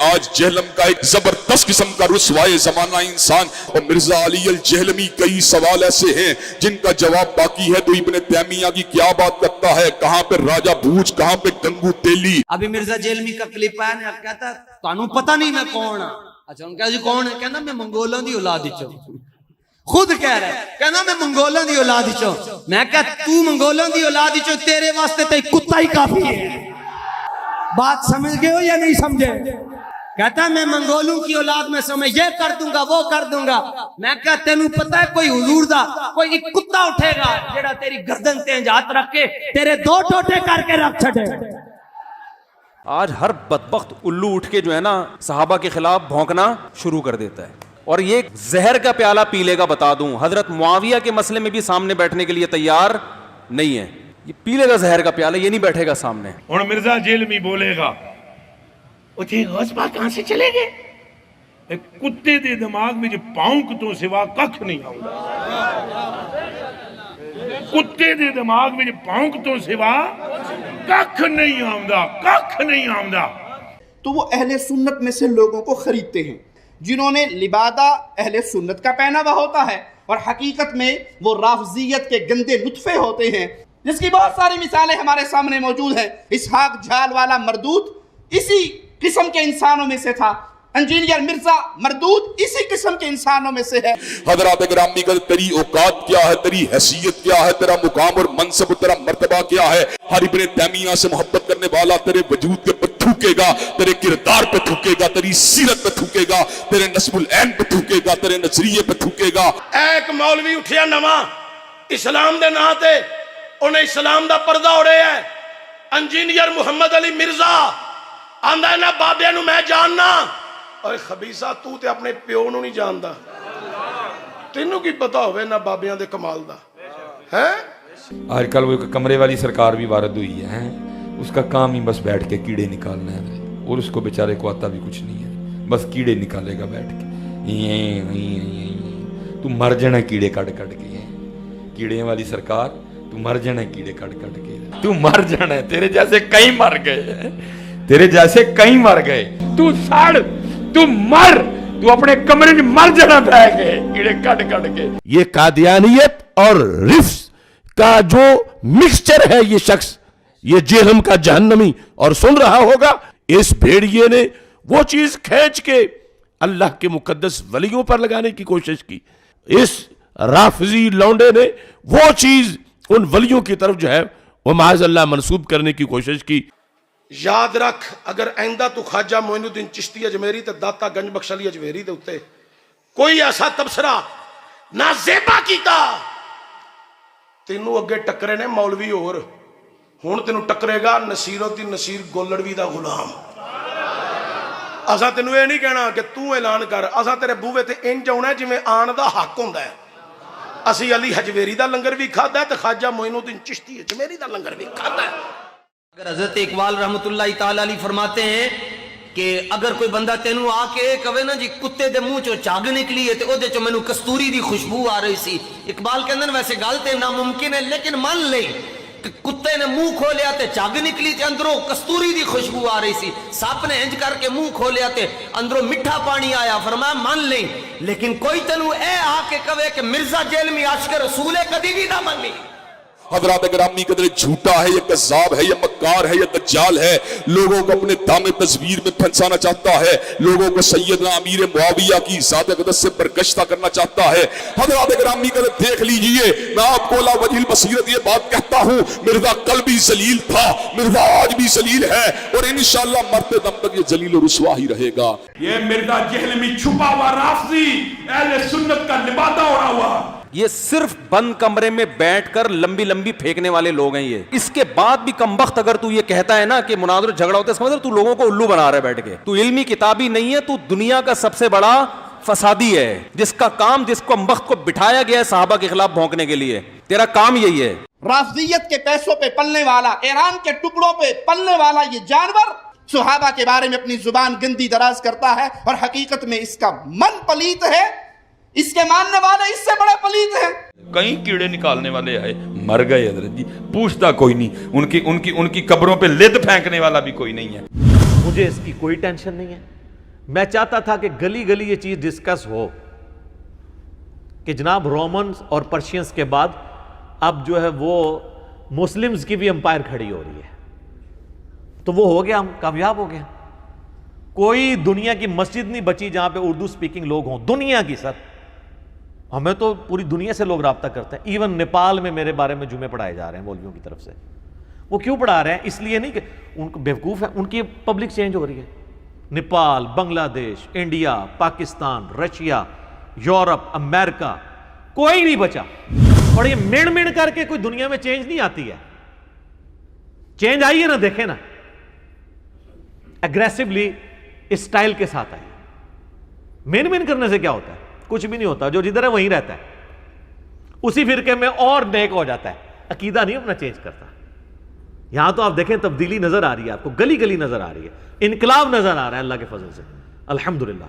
آج جہلم کا ایک زبردست قسم کا رسوائے زمانہ انسان، اور مرزا علی الجہلمی کئی سوال ایسے ہیں جن کا جواب باقی ہے۔ تو ابن تیمیہ کی کیا بات کرتا ہے، کہاں پہ راجہ بھوج، کہاں پہ گنگو تیلی۔ ابھی مرزا جہلمی کا کلپ آیا نا، کہتا تانوں پتہ نہیں میں کون ہاں۔ اچھا ان کہا جی کون ہے، کہنا میں منگولاں دی اولاد وچوں، خود کہہ رہا ہے، کہنا میں منگولاں دی اولاد وچوں۔ میں کہا تو منگولاں دی اولاد وچوں، تیرے واسطے تے کتا ہی کافی ہے۔ بات سمجھ گئے ہو یا نہیں سمجھے؟ کہتا ہے میں منگولوں کی اولاد میں سے میں یہ کر دوں گا وہ کر دوں گا۔ میں کہا تینوں پتہ ہے کوئی حضور دا کوئی ایک کتا اٹھے گا جڑا تیری گردن تے ہاتھ رکھ کے تیرے دو ٹوٹے کر کے رکھ چھڑے۔ آج ہر بدبخت الو اٹھ کے جو ہے نا صحابہ کے خلاف بھونکنا شروع کر دیتا ہے، اور یہ زہر کا پیالہ پی لے گا۔ بتا دوں حضرت معاویہ کے مسئلے میں بھی سامنے بیٹھنے کے لیے تیار نہیں ہے، یہ پی لے گا زہر کا پیالہ، یہ نہیں بیٹھے گا سامنے۔ اور مرزا جہلمی بولے گا اچھے غصبہ کہاں سے چلے گئے، ایک کتے دے دماغ میں جو پاؤنک تو سوا ککھ نہیں آؤں گا، کتے دے دماغ میں جو پاؤنک تو سوا ککھ نہیں آؤں گا، ککھ نہیں آؤں گا۔ تو وہ اہل سنت میں سے لوگوں کو خریدتے ہیں جنہوں نے لبادہ اہل سنت کا پہنا ہوا ہوتا ہے، اور حقیقت میں وہ رافضیت کے گندے نطفے ہوتے ہیں، جس کی بہت ساری مثالیں ہمارے سامنے موجود ہیں۔ اسحاق جھال والا مردود اسی قسم کے انسانوں میں سے تھا، انجینئر مرزا مردود اسی قسم کے انسانوں میں سے ہے۔ حضرات گرامی کا تیری اوقات کیا ہے، تیری حیثیت کیا ہے، تیرا مقام اور منصب، تیرا مرتبہ کیا ہے؟ ہر ابن تیمیہ سے محبت کرنے والا تیرے وجود کے پر تھوکے گا، تیرے کردار پہ تھوکے گا، تیری سیرت پہ تھوکے گا، تیرے نسب العین پہ تھوکے گا، تیرے نظریے پہ تھوکے گا۔ ایک مولوی اٹھیا نواں اسلام دے نا تے انہیں اسلام دا پردہ اڑے ہے، انجینئر محمد علی مرزا آندا ہے نا بابے نو میں جاننا، اور خبیثہ تو تے اپنے پیو نو نہیں جاندا، تینوں کی پتہ ہوئے نا بابیاں دے کمال دا ہے۔ آج کل وہ کمرے والی سرکار بھی وارد ہوئی ہے، اس کا کام ہی بس بیٹھ کے کیڑے نکالنا ہے، اور اس کو بیچارے کو آتا بھی کچھ نہیں ہے، بس کیڑے نکالے گا بیٹھ کے۔ تو مر جانا کیڑے کٹ کٹ کے، کیڑے والی سرکار تو مر جانا کیڑے کٹ کٹ کے، تو مر جانا ہے، تیرے جیسے کئی مر گئے، تیرے جیسے کئی مر گئے، تو سڑ، تو مر، تو اپنے کمرے میں مر جانا بہ گئے کیڑے کٹ کٹ کے۔ یہ قادیانیت اور رفض کا جو مکسچر ہے، یہ شخص، یہ جہنم کا جہنمی، اور سن رہا ہوگا اس بھیڑیے نے وہ چیز کھینچ کے اللہ کے مقدس ولیوں پر لگانے کی کوشش کی، اس رافضی لونڈے نے وہ چیز ان ولیوں کی طرف جو ہے وہ معاذ اللہ منسوب کرنے کی کوشش کی۔ یاد رکھ اگر آئندہ تو خواجہ معین الدین چشتی اجمیری تے داتا گنج بخش علی اجمیری دے اتے کوئی ایسا تبصرہ نہ زیبا کیتا، تینوں اگے ٹکرے نے مولوی اور ہون تینوں ٹکرے گا نصیر الدین نصیر گولڑوی دا غلام۔ اساں تینوں یہ نہیں کہنا کہ تو اعلان کر، اساں تیرے بوے تے انج آنا جویں آن دا حق ہوندا ہے۔ اسی علی حجویری دا لنگر بھی کھادا ہے تے خواجہ معین الدین چشتی اجمیری دا لنگر بھی کھادا ہے۔ اگر حضرت اقبال رحمت اللہ تعالی علیہ فرماتے ہیں کہ اگر کوئی بندہ تینوں آ کے کہے نا جی کتے دے منہ چوں چاگ نکلی ہے تے او دے چوں مینوں کستوری دی خوشبو آ رہی سی، اقبال کہندے نے ویسے گل تے ناممکن ہے، لیکن مان لیں کہ کتے نے منہ کھولیا تے چاگ نکلی تے اندروں کستوری دی خوشبو آ رہی سی، سپ نے انج کر کے منہ کھولیا تے اندروں میٹھا پانی آیا، فرمایا مان لیں، لیکن کوئی تینوں اے آ کے کہے کہ مرزا جہلمی عاشق رسول ہے، کدی بھی نہ منی۔ حضرات گرامی قدر جھوٹا ہے، یہ کذاب ہے، یہ مکار ہے، یہ دجال ہے، لوگوں کو اپنے دام تصویر میں پھنسانا چاہتا ہے، لوگوں کو سیدنا امیر معاویہ کی ذات اقدس سے برگشتہ کرنا چاہتا ہے۔ حضرات گرامی قدر دیکھ لیجئے، میں آپ کو لا وجہ البصیرت یہ بات کہتا ہوں، مرزا کل بھی ذلیل تھا، مرزا آج بھی ذلیل ہے، اور انشاءاللہ مرتے دم تک یہ ذلیل و رسوا ہی رہے گا۔ یہ مرزا جہلمی چھپا ہوا رافضی اہل سنت کا لبادہ اڑا ہوا، یہ صرف بند کمرے میں بیٹھ کر لمبی لمبی پھینکنے والے لوگ ہیں یہ۔ اس کے بعد بھی کم وقت اگر تو یہ کہتا ہے نا کہ مناظر جھگڑا ہوتا ہے، اس کا مطلب تو لوگوں کو الو بنا رہا ہے بیٹھ کے، تو علمی کتابی نہیں ہے، تو دنیا کا سب سے بڑا فسادی ہے، جس کا کام جس کو وقت کو بٹھایا گیا ہے صحابہ کے خلاف بھونکنے کے لیے، تیرا کام یہی ہے۔ رافضیت کے پیسوں پہ پلنے والا، ایران کے ٹکڑوں پہ پلنے والا یہ جانور صحابہ کے بارے میں اپنی زبان گندی دراز کرتا ہے، اور حقیقت میں اس کا من پلیت ہے، اس کے ماننے والے اس سے بڑے پلیت ہیں۔ کئی کیڑے نکالنے والے آئے، مر گئے حضرت جی، پوچھتا کوئی نہیں، ان کی قبروں پہ لد پھینکنے والا بھی کوئی نہیں ہے۔ مجھے اس کی کوئی ٹینشن نہیں ہے، میں چاہتا تھا کہ گلی گلی یہ چیز ڈسکس ہو کہ جناب رومنز اور پرشینز کے بعد اب جو ہے وہ مسلمز کی بھی امپائر کھڑی ہو رہی ہے. تو وہ ہو گیا, ہم کامیاب ہو گئے. کوئی دنیا کی مسجد نہیں بچی جہاں پہ اردو سپیکنگ لوگ ہوں, دنیا کی. سر ہمیں تو پوری دنیا سے لوگ رابطہ کرتے ہیں. ایون نیپال میں میرے بارے میں جمعے پڑھائے جا رہے ہیں مولویوں کی طرف سے. وہ کیوں پڑھا رہے ہیں؟ اس لیے نہیں کہ ان کو بیوقوف ہے, ان کی پبلک چینج ہو رہی ہے. نیپال, بنگلہ دیش, انڈیا, پاکستان, رشیا, یورپ, امریکہ, کوئی نہیں بچا. اور یہ مڑ مڑ کر کے کوئی دنیا میں چینج نہیں آتی ہے. چینج آئی ہے نا, دیکھیں نا, اگریسولی اسٹائل کے ساتھ آئی. مین مین کرنے سے کیا ہوتا ہے؟ کچھ بھی نہیں ہوتا. جو جدھر ہے وہیں رہتا ہے, اسی فرقے میں اور نیک ہو جاتا ہے. عقیدہ نہیں اپنا چینج کرتا. یہاں تو آپ دیکھیں تبدیلی نظر آ رہی ہے آپ کو, گلی گلی نظر آ رہی ہے, انقلاب نظر آ رہا ہے اللہ کے فضل سے, الحمدللہ.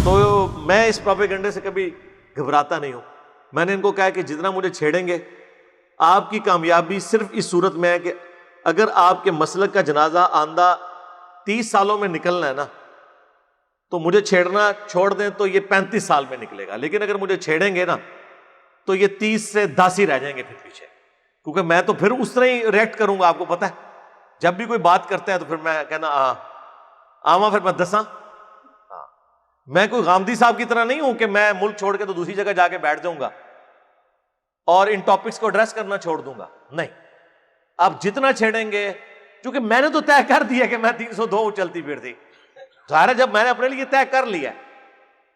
تو میں اس پروپیگنڈے سے کبھی گھبراتا نہیں ہوں. میں نے ان کو کہا کہ جتنا مجھے چھیڑیں گے, آپ کی کامیابی صرف اس صورت میں ہے کہ اگر آپ کے مسلک کا جنازہ آندہ 30 سالوں میں نکلنا ہے نا, تو مجھے چھیڑنا چھوڑ دیں تو یہ 35 سال میں نکلے گا. لیکن اگر مجھے چھیڑیں گے نا تو یہ 30 سے 10 ہی رہ جائیں گے پھر پیچھے, کیونکہ میں تو پھر اس طرح ہی ریئیکٹ کروں گا. آپ کو پتہ ہے جب بھی کوئی بات کرتا ہے تو پھر میں کہنا آواں, پھر میں دساں. میں کوئی غامدی صاحب کی طرح نہیں ہوں کہ میں ملک چھوڑ کے تو دوسری جگہ جا کے بیٹھ جاؤں گا اور ان ٹاپکس کو ایڈریس کرنا چھوڑ دوں گا. نہیں, آپ جتنا چھیڑیں گے, کیونکہ میں نے تو طے کر دیا کہ میں 302 چلتی پھرتی. ظاہر ہے جب میں نے اپنے لیے طے کر لیا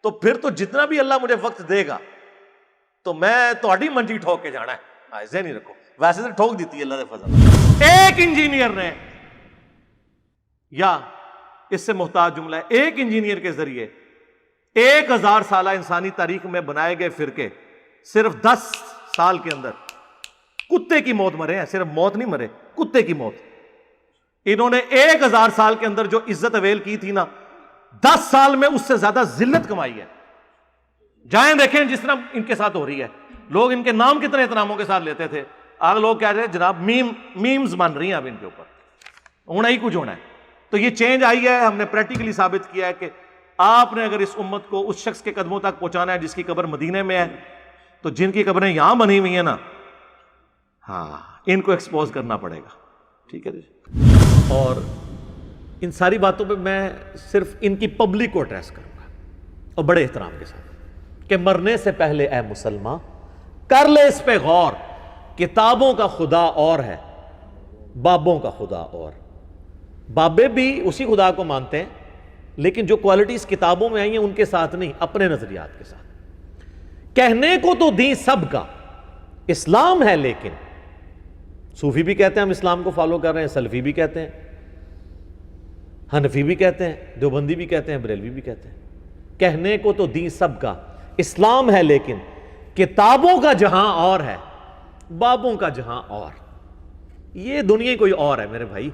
تو پھر تو جتنا بھی اللہ مجھے وقت دے گا تو میں تہاڈی منجی ٹھوک کے جانا ہے. ایسے نہیں رکھو, ویسے تو ٹھوک دیتی ہے اللہ کے فضل. ایک انجینئر نے, یا اس سے محتاج جملہ ہے, ایک انجینئر کے ذریعے 1000 سالہ انسانی تاریخ میں بنائے گئے فرقے صرف 10 سال کے اندر کتے کی موت مرے ہیں. صرف موت نہیں مرے, کتے کی موت. انہوں نے 1000 سال کے اندر جو عزت اویل کی تھی نا, 10 سال میں اس سے زیادہ ذلت کمائی ہے. جائیں دیکھیں جس طرح ان کے ساتھ ہو رہی ہے. لوگ ان کے نام کتنے احتراموں کے ساتھ لیتے تھے, آج لوگ کہہ رہے ہیں جناب میمز بن رہی ہیں اب ان کے اوپر, ہونا ہی کچھ ہونا ہے. تو یہ چینج آئی ہے. ہم نے پریکٹیکلی ثابت کیا ہے کہ آپ نے اگر اس امت کو اس شخص کے قدموں تک پہنچانا ہے جس کی قبر مدینے میں ہے, تو جن کی قبریں یہاں بنی ہوئی ہیں نا, ہاں, ان کو ایکسپوز کرنا پڑے گا. ٹھیک ہے جی. اور ان ساری باتوں پہ میں صرف ان کی پبلک کو ایڈریس کروں گا اور بڑے احترام کے ساتھ کہ مرنے سے پہلے اے مسلمان کر لے اس پہ غور. کتابوں کا خدا اور ہے, بابوں کا خدا اور. بابے بھی اسی خدا کو مانتے ہیں, لیکن جو کوالٹیز کتابوں میں آئی ہیں ان کے ساتھ نہیں, اپنے نظریات کے ساتھ. کہنے کو تو دین سب کا اسلام ہے, لیکن صوفی بھی کہتے ہیں ہم اسلام کو فالو کر رہے ہیں, سلفی بھی کہتے ہیں, حنفی بھی کہتے ہیں, دیوبندی بھی کہتے ہیں, بریلوی بھی کہتے ہیں. کہنے کو تو دین سب کا اسلام ہے, لیکن کتابوں کا جہاں اور ہے, بابوں کا جہاں اور. یہ دنیا کوئی اور ہے میرے بھائی.